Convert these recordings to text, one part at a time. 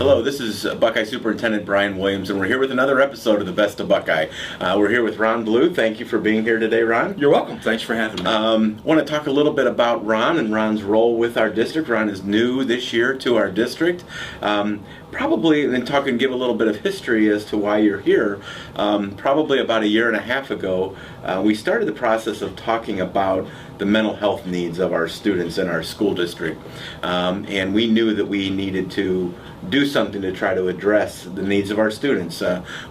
Hello, this is Buckeye Superintendent Brian Williams, and we're here with another episode of the Best of Buckeye. We're here with Ron Blue. Thank you for being here today, Ron. You're welcome. Thanks for having me. Want to talk a little bit about Ron and Ron's role with our district. Ron is new this year to our district. Probably, and give a little bit of history as to why you're here. Probably about a year and a half ago, we started the process of talking about the mental health needs of our students in our school district. And we knew that we needed to do something to try to address the needs of our students.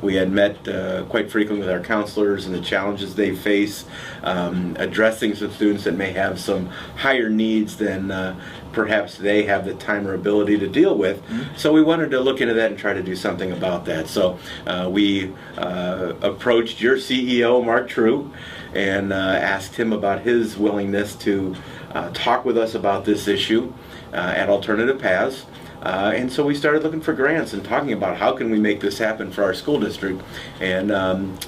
We had met quite frequently with our counselors and the challenges they face, addressing some students that may have some higher needs than perhaps they have the time or ability to deal with. Mm-hmm. So we wanted to look into that and try to do something about that. So we approached your CEO, Mark True, and asked him about his willingness to talk with us about this issue at Alternative Paths. And so we started looking for grants and talking about how can we make this happen for our school district. And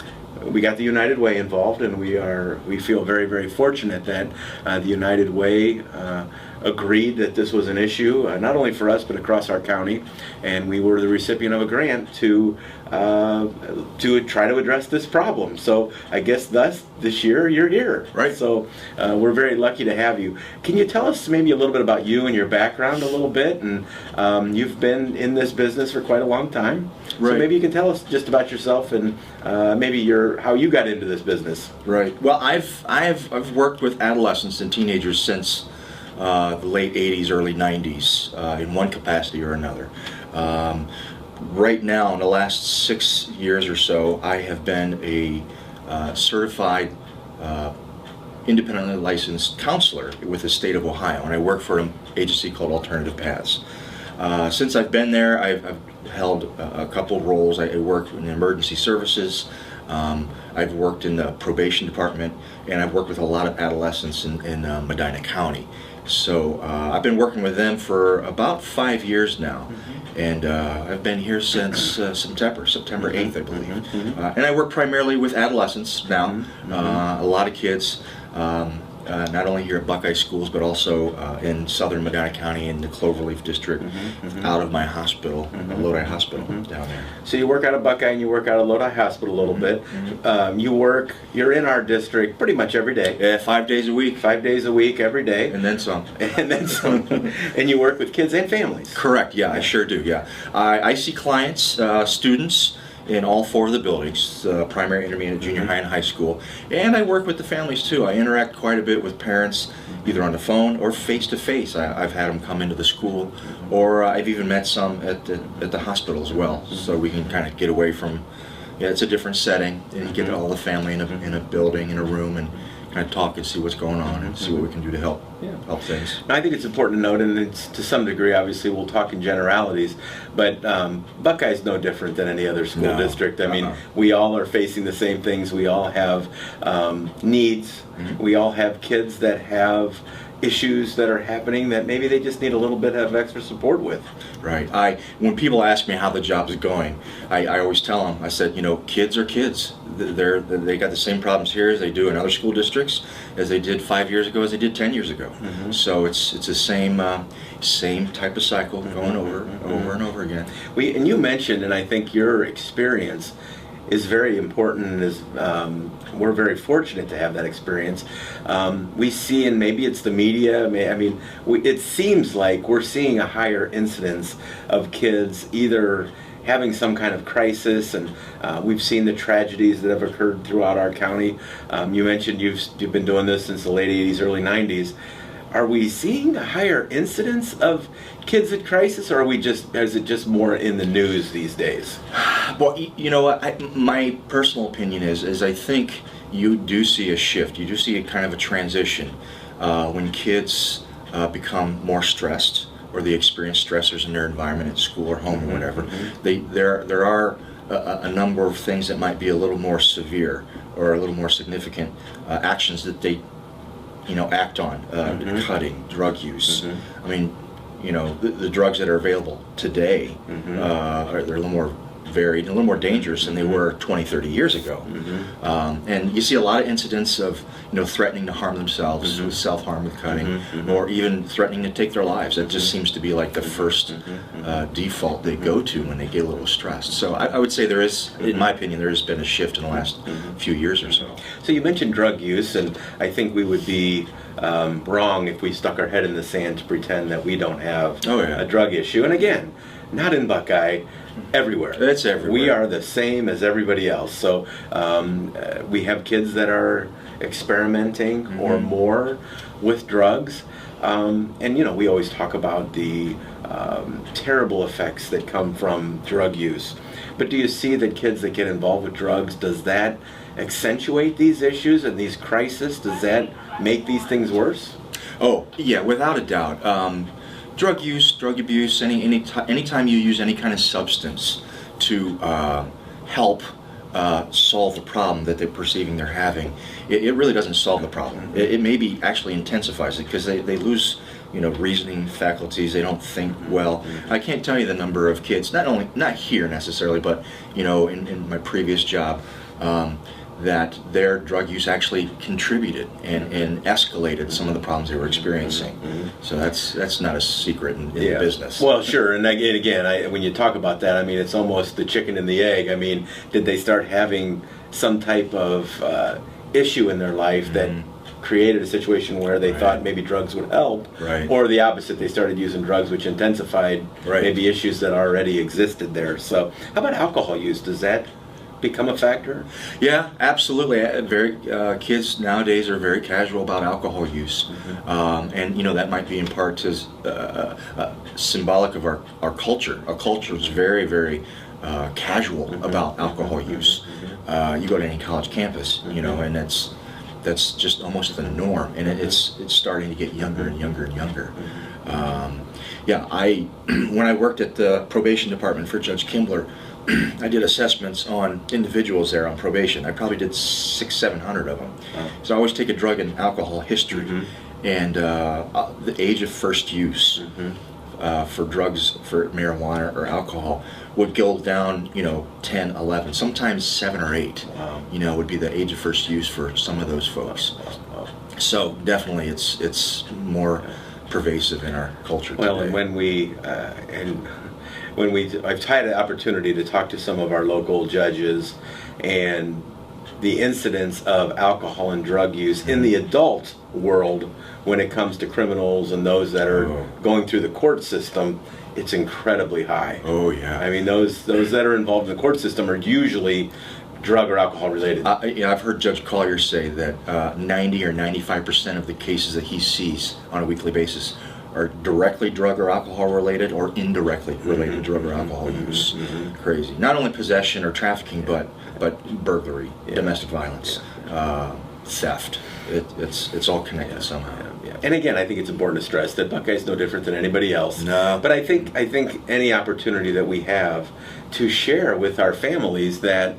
we got the United Way involved, and we feel very, very fortunate that the United Way agreed that this was an issue, not only for us but across our county, and we were the recipient of a grant to try to address this problem. So I guess thus this year you're here. Right. So we're very lucky to have you. Can you tell us maybe a little bit about you and your background a little bit? And you've been in this business for quite a long time. Right. So maybe you can tell us just about yourself and maybe how you got into this business. Right. Well, I've worked with adolescents and teenagers since the late 80s, early 90s, in one capacity or another. Right now, in the last 6 years or so, I have been a certified, independently licensed counselor with the state of Ohio, and I work for an agency called Alternative Paths. Since I've been there, I've held a couple of roles. I work in emergency services. I've worked in the probation department, and I've worked with a lot of adolescents in Medina County. So I've been working with them for about 5 years now. Mm-hmm. And I've been here since September 8th, I believe. Mm-hmm. And I work primarily with adolescents now, mm-hmm. A lot of kids, not only here at Buckeye schools, but also in southern Medina County in the Cloverleaf district, mm-hmm. Mm-hmm. out of my hospital, mm-hmm. Lodi Hospital, mm-hmm. down there. So you work out of Buckeye and you work out of Lodi Hospital a little mm-hmm. bit. Mm-hmm. You're in our district pretty much every day. Yeah, 5 days a week. 5 days a week, every day. And then some. And then some. And you work with kids and families. Correct, yeah, I sure do, yeah. I see clients, students, in all four of the buildings, primary, intermediate, junior high, and high school. And I work with the families too. I interact quite a bit with parents, either on the phone or face-to-face. I've had them come into the school, or I've even met some at the hospital as well. So we can kind of get away from, it's a different setting, and you get all the family in a building, in a room, and kind of talk and see what's going on and see what we can do to help things. And I think it's important to note, and it's to some degree, obviously, we'll talk in generalities, but Buckeye's no different than any other school district. I mean, we all are facing the same things. We all have needs. Mm-hmm. We all have kids that have issues that are happening that maybe they just need a little bit of extra support with. Right. When people ask me how the job's going, I always tell them, I said, kids are kids. They got the same problems here as they do in other school districts, as they did 5 years ago, as they did 10 years ago. Mm-hmm. So it's the same type of cycle going over and over again. And you mentioned, and I think your experience is very important, and we're very fortunate to have that experience. We see, and maybe it's the media, it seems like we're seeing a higher incidence of kids either having some kind of crisis, and we've seen the tragedies that have occurred throughout our county. You mentioned you've been doing this since the late 80s, early 90s. Are we seeing a higher incidence of kids at crisis, or is it just more in the news these days? Well, my personal opinion is I think you do see a shift. You do see a kind of a transition when kids become more stressed, or they experience stressors in their environment at school or home, mm-hmm. or whatever. Mm-hmm. There are a number of things that might be a little more severe or a little more significant actions that they act on, mm-hmm. cutting, drug use. Mm-hmm. I mean, the drugs that are available today, mm-hmm. They're a little more varied and a little more dangerous than they were 20, 30 years ago. And you see a lot of incidents of threatening to harm themselves, with self-harm, with cutting, or even threatening to take their lives. That just seems to be like the first default they go to when they get a little stressed. So I would say there is, in my opinion, there has been a shift in the last few years or so. So you mentioned drug use, and I think we would be wrong if we stuck our head in the sand to pretend that we don't have a drug issue. And again, not in Buckeye, everywhere. It's everywhere. We are the same as everybody else. So we have kids that are experimenting or more with drugs. And we always talk about the terrible effects that come from drug use. But do you see that kids that get involved with drugs, does that accentuate these issues and these crises? Does that make these things worse? Oh, yeah, without a doubt. Drug use, drug abuse, anytime you use any kind of substance to help solve the problem that they're perceiving they're having, it really doesn't solve the problem. It maybe actually intensifies it, because they lose reasoning faculties. They don't think well. I can't tell you the number of kids, not here necessarily, but in my previous job, that their drug use actually contributed and escalated some of the problems they were experiencing. So that's not a secret in business. Well, sure. And again, when you talk about that, I mean, it's almost the chicken and the egg. I mean, did they start having some type of issue in their life that created a situation where they thought maybe drugs would help, or the opposite, they started using drugs, which intensified maybe issues that already existed there. So how about alcohol use? Does that become a factor? Yeah, absolutely. Kids nowadays are very casual about alcohol use, and that might be in part to symbolic of our culture. Our culture is very, very casual about alcohol use. You go to any college campus, and that's just almost the norm, and it's starting to get younger and younger and younger. When I worked at the probation department for Judge Kimbler, I did assessments on individuals there on probation. I probably did 600-700 of them. So I always take a drug and alcohol history, and the age of first use for drugs, for marijuana or alcohol, would go down 10, 11, sometimes 7 or 8. Wow. Would be the age of first use for some of those folks. So definitely it's more pervasive in our culture today. Well, and I've had an opportunity to talk to some of our local judges, and the incidence of alcohol and drug use in the adult world when it comes to criminals and those that are going through the court system, it's incredibly high. Oh yeah. I mean, those that are involved in the court system are usually drug or alcohol related. I've heard Judge Collier say that 90 or 95% of the cases that he sees on a weekly basis are directly drug or alcohol related, or indirectly related to drug or alcohol use. Crazy. Not only possession or trafficking, but burglary, domestic violence, theft. It's all connected somehow. And again, I think it's important to stress that Buckeye's no different than anybody else. No. But I think any opportunity that we have to share with our families that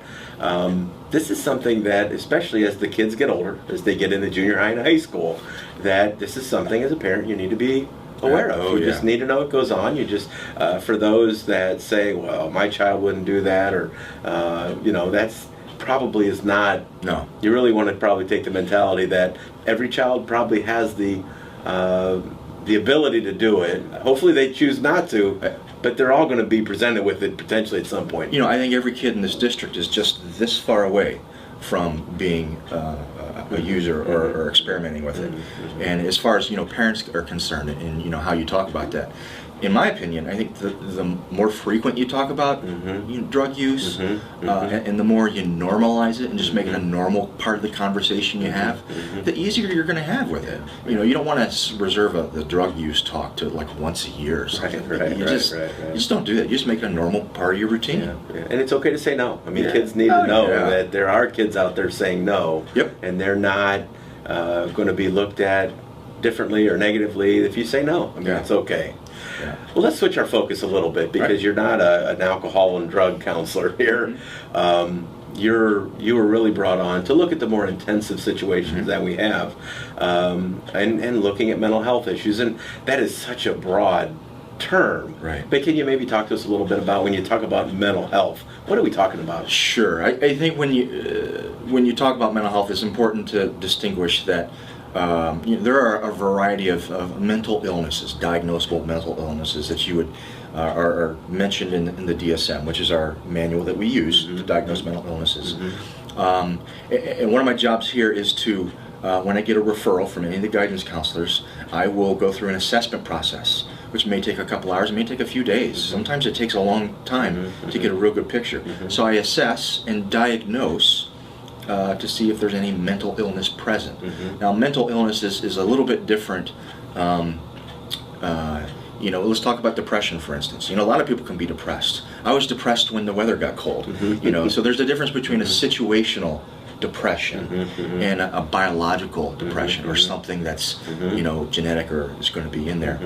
this is something that, especially as the kids get older, as they get into junior high and high school, that this is something as a parent you need to be aware of. You just need to know what goes on. You just, for those that say, well, my child wouldn't do that, or, that's probably is not. No. You really want to probably take the mentality that every child probably has the ability to do it. Hopefully they choose not to, but they're all going to be presented with it potentially at some point. I think every kid in this district is just this far away from being a user or experimenting with it. And as far as parents are concerned, and how you talk about that, in my opinion, I think the more frequent you talk about drug use, and the more you normalize it and just make it a normal part of the conversation you have, the easier you're going to have with it. You don't want to reserve the drug use talk to like once a year or something. You just don't do that. You just make it a normal part of your routine. And it's okay to say no. I mean, kids need to know that there are kids out there saying no, and they're not going to be looked at differently or negatively if you say no. I mean, it's okay. Yeah. Well, let's switch our focus a little bit, because you're not an alcohol and drug counselor here. You were really brought on to look at the more intensive situations that we have, and looking at mental health issues, and that is such a broad term. Right. But can you maybe talk to us a little bit about when you talk about mental health? What are we talking about? Sure. I think when you talk about mental health, it's important to distinguish that there are a variety of mental illnesses, diagnosable mental illnesses that you would are mentioned in the DSM, which is our manual that we use to diagnose mental illnesses. And one of my jobs here is to, when I get a referral from any of the guidance counselors, I will go through an assessment process, which may take a couple hours, it may take a few days. Sometimes it takes a long time to get a real good picture. So I assess and diagnose to see if there's any mental illness present. Now, mental illness is a little bit different. Let's talk about depression, for instance. A lot of people can be depressed. I was depressed when the weather got cold. So there's a difference between a situational depression and a biological depression, or something that's genetic or is going to be in there.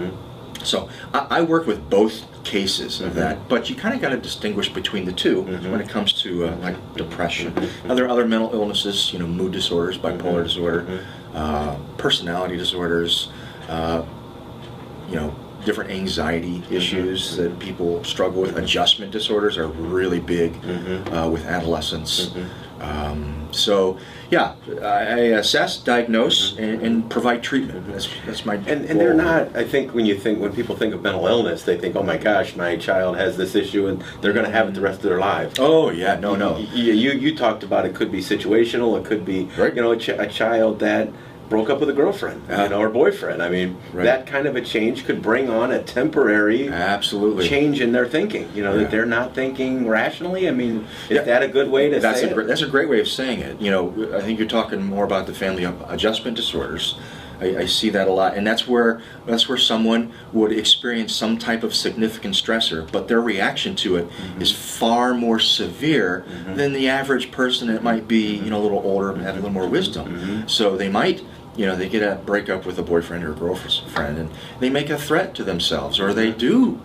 So I work with both cases of that, but you kind of got to distinguish between the two when it comes to like depression. Now, there are other mental illnesses, mood disorders, bipolar disorder, personality disorders, different anxiety issues that people struggle with. Adjustment disorders are really big with adolescents. So yeah, I assess, diagnose, and provide treatment. That's my And goal. they're not, I think when people think of mental illness, they think, oh my gosh, my child has this issue and they're going to have it the rest of their lives. Oh yeah, no. You talked about it could be situational, it could be, Right. a child that broke up with a girlfriend, or boyfriend. I mean, Right. that kind of a change could bring on a temporary Absolutely. change in their thinking. That they're not thinking rationally. I mean, is that a good way to say it? That's a great way of saying it. I think you're talking more about the family of adjustment disorders. I see that a lot, and that's where someone would experience some type of significant stressor, but their reaction to it is far more severe than the average person that might be a little older and have a little more wisdom. So they might. They get a breakup with a boyfriend or a girlfriend, and they make a threat to themselves, or they do,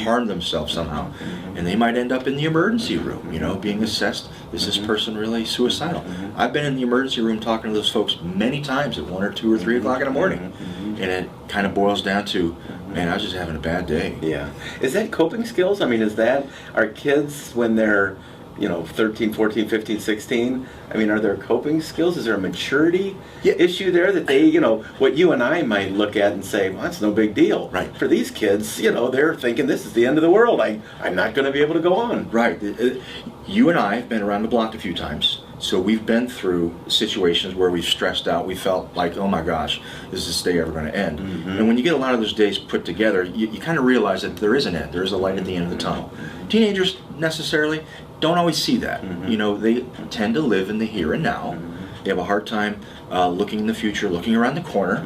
harm themselves somehow, and they might end up in the emergency room, being assessed. Is this person really suicidal? I've been in the emergency room talking to those folks many times at 1 or 2 or 3 o'clock in the morning, and it kind of boils down to, man, I was just having a bad day. Yeah. Is that coping skills? I mean, are kids when they're 13, 14, 15, 16, I mean, are there coping skills? Is there a maturity issue there that they, what you and I might look at and say, well, that's no big deal. Right. For these kids, they're thinking this is the end of the world. I'm not going to be able to go on. Right. You and I have been around the block a few times, so we've been through situations where we've stressed out. We felt like, oh my gosh, is this day ever going to end? And when you get a lot of those days put together, you kind of realize that there is an end. There is a light at the end of the tunnel. Teenagers necessarily don't always see that. They tend to live in the here and now. They have a hard time looking in the future, looking around the corner.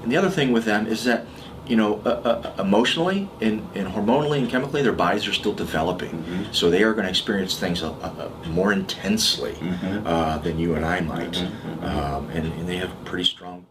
And the other thing with them is that, emotionally and hormonally and chemically, their bodies are still developing. So they are going to experience things more intensely than you and I might. And they have pretty strong